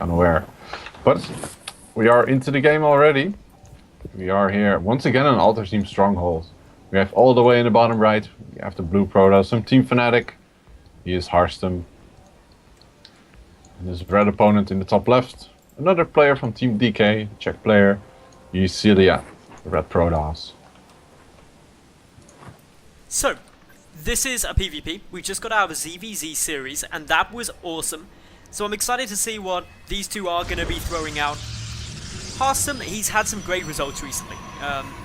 unaware. But we are into the game already. We are here once again on Alter Team Stronghold. We have all the way in the bottom right, we have the blue Protoss, some Team Fnatic. He is Harstem. And his red opponent in the top left, another player from Team DK, Czech player. He is XeLiatH, the red Protoss. So, this is a PvP. We just got out of a ZVZ series, and that was awesome. So I'm excited to see what these two are going to be throwing out. Harstem, he's had some great results recently.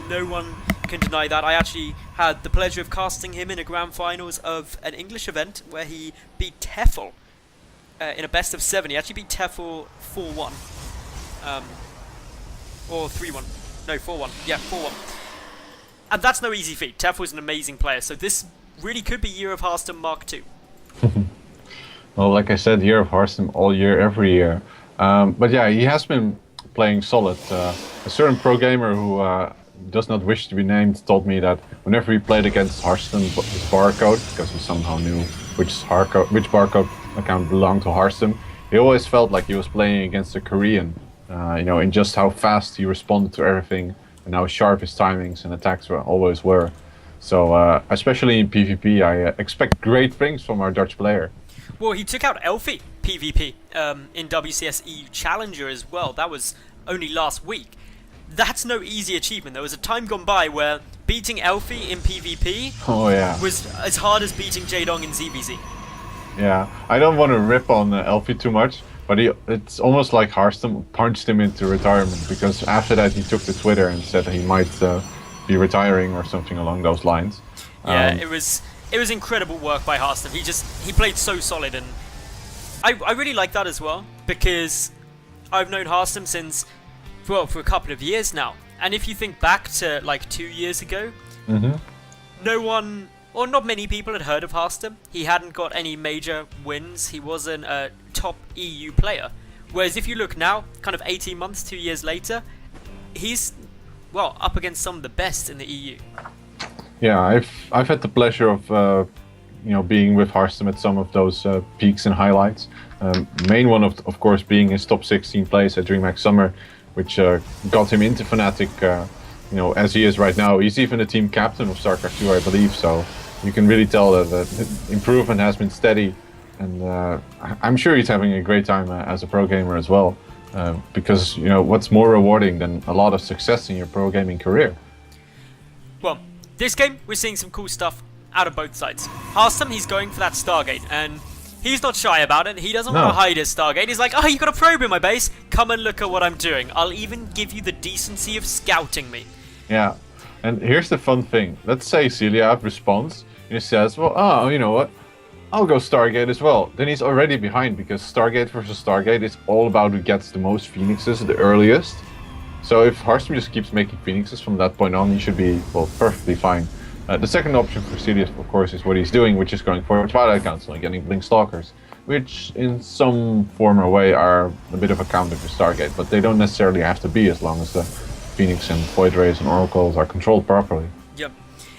No one can deny that. I actually had the pleasure of casting him in a grand finals of an English event where he beat Tefl in a best of 7. He actually beat Tefl 4-1. Or 3-1. No, 4-1. Yeah, 4-1. And that's no easy feat. Tefl is an amazing player, so this really could be Year of Harstem Mark II. Well, like I said, Year of Harstem all year, every year. But yeah, he has been playing solid. A certain pro gamer who does not wish to be named told me that whenever he played against Harstem, his barcode, because he somehow knew which barcode account belonged to Harstem, he always felt like he was playing against a Korean. In just how fast he responded to everything and how sharp his timings and attacks always were. So, especially in PvP, I expect great things from our Dutch player. Well, he took out Elfie PvP in WCS EU Challenger as well. That was only last week. That's no easy achievement. There was a time gone by where beating Elfie in PvP was as hard as beating Jaedong in ZVZ. Yeah, I don't want to rip on Elfie too much, but it's almost like Harstem punched him into retirement, because after that he took to Twitter and said that he might be retiring or something along those lines. Yeah, it was incredible work by Harstem. He played so solid, and I really like that as well, because I've known Harstem since, well, for a couple of years now. And if you think back to like 2 years ago, no one, or not many people had heard of Harstem. He hadn't got any major wins. He wasn't a top EU player. Whereas if you look now, kind of 18 months, 2 years later, he's, well, up against some of the best in the EU. Yeah, I've had the pleasure of being with Harstem at some of those peaks and highlights. Main one of course being his top 16 place at DreamHack Summer, which got him into Fnatic. As he is right now. He's even the team captain of StarCraft 2, I believe. So you can really tell that the improvement has been steady, and I'm sure he's having a great time as a pro gamer as well. Because what's more rewarding than a lot of success in your pro gaming career? Well, this game, we're seeing some cool stuff out of both sides. Harstem, he's going for that Stargate, and he's not shy about it. He doesn't want to hide his Stargate. He's like, oh, you got a probe in my base? Come and look at what I'm doing. I'll even give you the decency of scouting me. Yeah, and here's the fun thing. Let's say XeLiatH responds, and he says, well, you know what? I'll go Stargate as well. Then he's already behind, because Stargate versus Stargate is all about who gets the most Phoenixes the earliest. So if Harstem just keeps making Phoenixes from that point on, he should be, well, perfectly fine. The second option for XeLiatH, of course, is what he's doing, which is going for Twilight Council and getting Blink Stalkers, which in some form or way are a bit of a counter to Stargate, but they don't necessarily have to be, as long as the Phoenix and Void Rays and Oracles are controlled properly. Yep.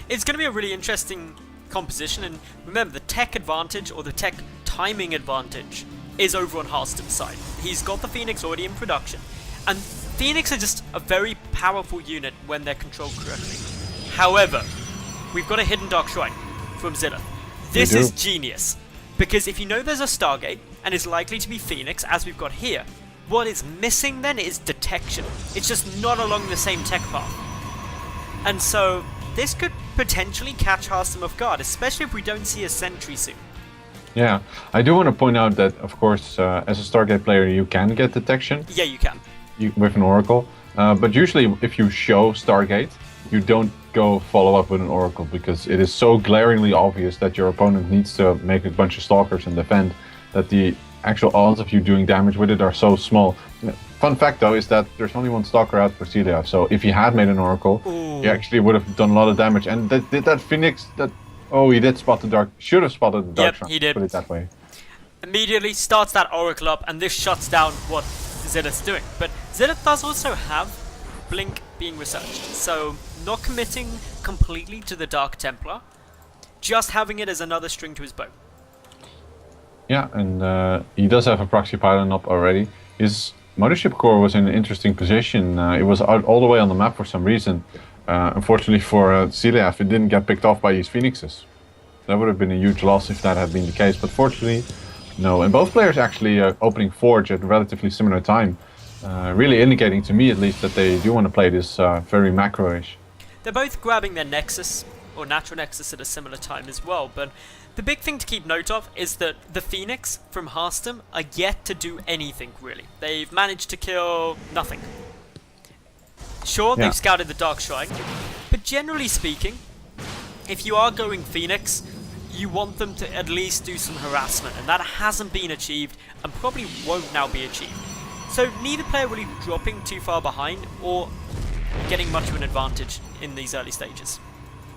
It's going to be a really interesting composition, and remember, the tech advantage, or the tech timing advantage, is over on Harstem's side. He's got the Phoenix already in production, and Phoenix are just a very powerful unit when they're controlled correctly. However, we've got a hidden Dark Shrine from XeLiatH. This is genius, because if you know there's a Stargate, and is likely to be Phoenix, as we've got here, what is missing then is detection. It's just not along the same tech path. And so, this could potentially catch Harstem off guard, especially if we don't see a sentry soon. Yeah, I do want to point out that, of course, as a Stargate player, you can get detection. Yeah, you can. With an Oracle. But usually, if you show Stargate, you don't go follow up with an Oracle, because it is so glaringly obvious that your opponent needs to make a bunch of Stalkers and defend, that the actual odds of you doing damage with it are so small. Fun fact though is that there's only one Stalker out for XeLiatH, so if he had made an Oracle, he actually would have done a lot of damage. And did that Phoenix, he did spot the Dark, should have spotted the Dark Shrine, he did. Put it that way. Immediately starts that Oracle up, and this shuts down what XeLiatH's doing. But XeLiatH does also have Blink being researched, so not committing completely to the Dark Templar, just having it as another string to his bow. Yeah, and he does have a proxy pylon up already. his mothership core was in an interesting position. It was out all the way on the map for some reason. Unfortunately for XeLiatH, it didn't get picked off by these phoenixes. That would have been a huge loss if that had been the case, but fortunately, no. And both players actually opening Forge at a relatively similar time, really indicating to me at least that they do want to play this very macro-ish. They're both grabbing their Nexus, or Natural Nexus, at a similar time as well, but the big thing to keep note of is that the Phoenix from Harstem are yet to do anything, really. They've managed to kill nothing. Sure, they've scouted the Dark Shrine, but generally speaking, if you are going Phoenix, you want them to at least do some harassment, and that hasn't been achieved, and probably won't now be achieved. So neither player really dropping too far behind, or getting much of an advantage in these early stages.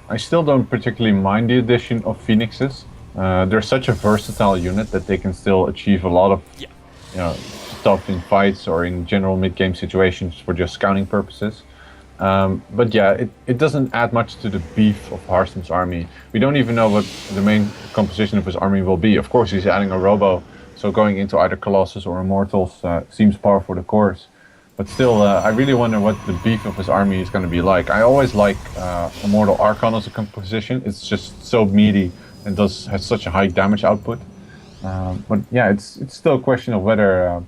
I still don't particularly mind the addition of Phoenixes. They're such a versatile unit that they can still achieve a lot of stuff in fights or in general mid-game situations for just scouting purposes. But yeah, it doesn't add much to the beef of Harstem's army. We don't even know what the main composition of his army will be. Of course, he's adding a Robo, so going into either Colossus or Immortals seems par for the course. But still, I really wonder what the beef of his army is going to be like. I always like Immortal Archon as a composition. It's just so meaty and has such a high damage output. But yeah, it's still a question of whether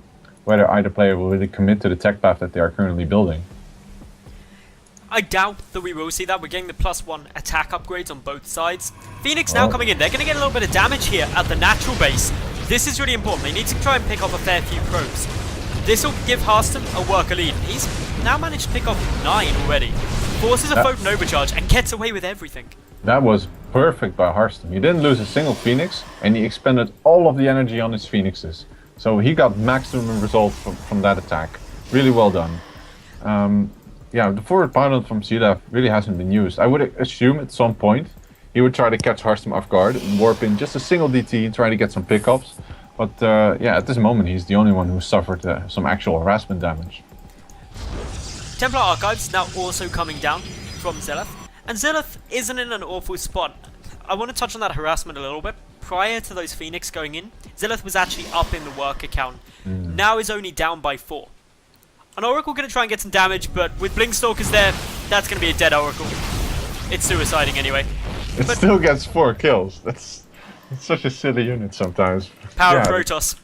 either player will really commit to the tech path that they are currently building. I doubt that we will see that. We're getting the +1 attack upgrades on both sides. Phoenix now coming in. They're going to get a little bit of damage here at the natural base. This is really important. They need to try and pick off a fair few probes. This will give Harstem a worker lead. He's now managed to pick off 9 already. Forces a Photon Overcharge and gets away with everything. That was perfect by Harstem. He didn't lose a single Phoenix, and he expended all of the energy on his Phoenixes. So he got maximum results from that attack. Really well done. Yeah, the forward pylon from XeLiatH really hasn't been used. I would assume at some point he would try to catch Harstem off guard and warp in just a single DT and try to get some pickups. But yeah, at this moment he's the only one who suffered some actual harassment damage. Templar Archives now also coming down from XeLiatH. And XeLiatH isn't in an awful spot. I want to touch on that harassment a little bit. Prior to those Phoenix going in, XeLiatH was actually up in the worker count. Now is only down by 4. An Oracle going to try and get some damage, but with Blinkstalkers there, that's going to be a dead Oracle. It's suiciding anyway. It still gets 4 kills. It's such a silly unit sometimes. Power of Protoss.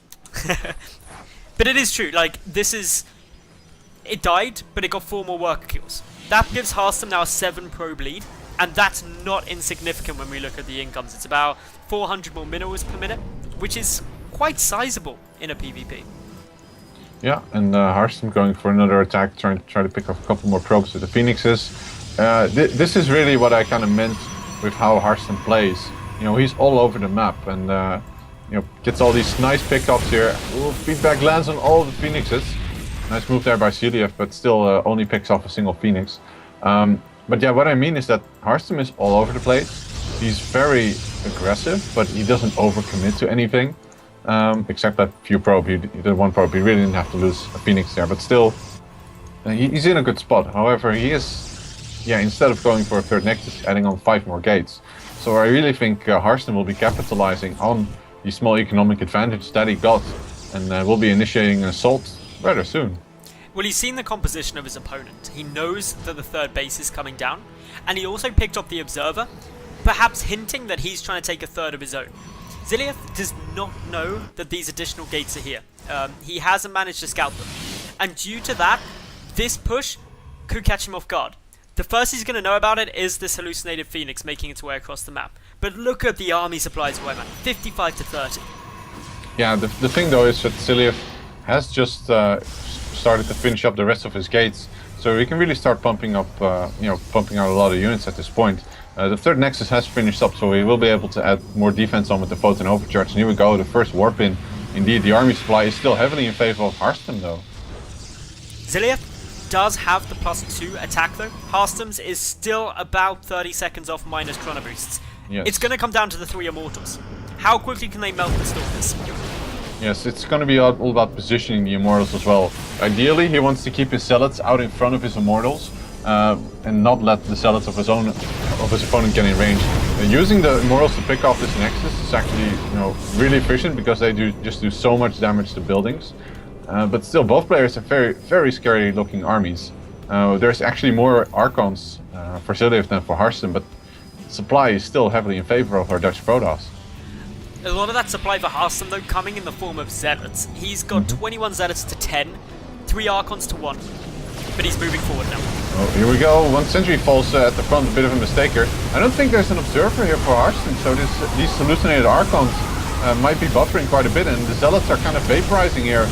But it is true, like, this is... It died, but it got 4 more worker kills. That gives Harstem now a 7 probe lead, and that's not insignificant when we look at the incomes. It's about 400 more minerals per minute, which is quite sizable in a PvP. Yeah, and Harstem going for another attack, trying to pick up a couple more probes with the Phoenixes. This is really what I kind of meant with how Harstem plays. You know, he's all over the map and you know, gets all these nice pickups here. Ooh, feedback lands on all of the Phoenixes. Nice move there by XeLiatH, but still only picks off a single Phoenix. But yeah, what I mean is that Harstem is all over the place. He's very aggressive, but he doesn't overcommit to anything. Except that few probe, the one probe, he really didn't have to lose a Phoenix there, but still, he's in a good spot. However, he is, yeah, instead of going for a third Nexus, adding on 5 more gates. So I really think Harstem will be capitalizing on the small economic advantage that he got, and will be initiating an assault rather soon. Well, he's seen the composition of his opponent. He knows that the third base is coming down, and he also picked up the Observer, perhaps hinting that he's trying to take a third of his own. XeLiatH does not know that these additional gates are here. He hasn't managed to scout them. And due to that, this push could catch him off guard. The first he's going to know about it is this hallucinated Phoenix making its way across the map. But look at the army supplies where, man. 55 to 30. Yeah, the thing though is that XeLiatH has just started to finish up the rest of his gates. So we can really start pumping up, pumping out a lot of units at this point. The third Nexus has finished up, so we will be able to add more defense on with the Photon Overcharge. And here we go, the first warp in. Indeed, the army supply is still heavily in favor of Harstem, though. XeLiatH does have the +2 attack, though. Harstem's is still about 30 seconds off minus chrono boosts. Yes. It's going to come down to the 3 Immortals. How quickly can they melt the Stalkers? Yes, it's going to be all about positioning the Immortals as well. Ideally, he wants to keep his Zealots out in front of his Immortals. And not let the Zealots of his opponent get in range. Using the Immortals to pick off this Nexus is actually, really efficient because they just do so much damage to buildings. But still, both players have very, very scary looking armies. There's actually more Archons for XeLiatH than for Harstem, but supply is still heavily in favor of our Dutch Protoss. A lot of that supply for Harstem, though, coming in the form of Zealots. He's got 21 Zealots to 10, 3 Archons to 1, but he's moving forward now. Oh, here we go. One sentry falls at the front, a bit of a mistake here. I don't think there's an observer here for Harstem, so these hallucinated Archons might be buffering quite a bit, and the Zealots are kind of vaporizing here.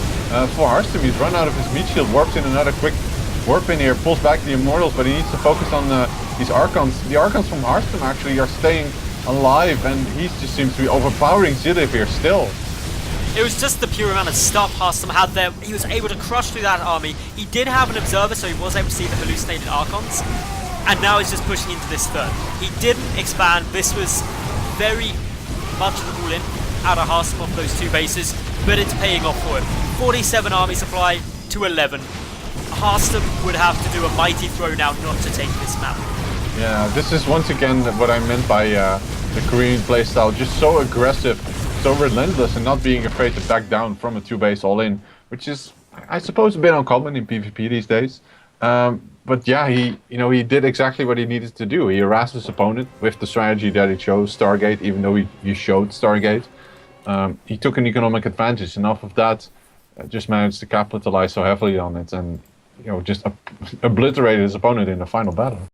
For Harstem, he's run out of his meat shield, warps in another quick warp in here, pulls back the Immortals, but he needs to focus on these Archons. The Archons from Harstem actually are staying alive, and he just seems to be overpowering XeLiatH here still. It was just the pure amount of stuff Harstem had there. He was able to crush through that army. He did have an observer, so he was able to see the hallucinated Archons. And now he's just pushing into this third. He didn't expand. This was very much of the all-in out of Harstem off those 2 bases, but it's paying off for him. 47 army supply to 11. Harstem would have to do a mighty throw now not to take this map. Yeah, this is once again what I meant by the Korean playstyle. Just so aggressive, so relentless, and not being afraid to back down from a 2-base all-in, which is, I suppose, a bit uncommon in PvP these days. But yeah, he did exactly what he needed to do. He harassed his opponent with the strategy that he chose, Stargate, even though he showed Stargate. He took an economic advantage, and off of that, just managed to capitalize so heavily on it, and just obliterated his opponent in the final battle.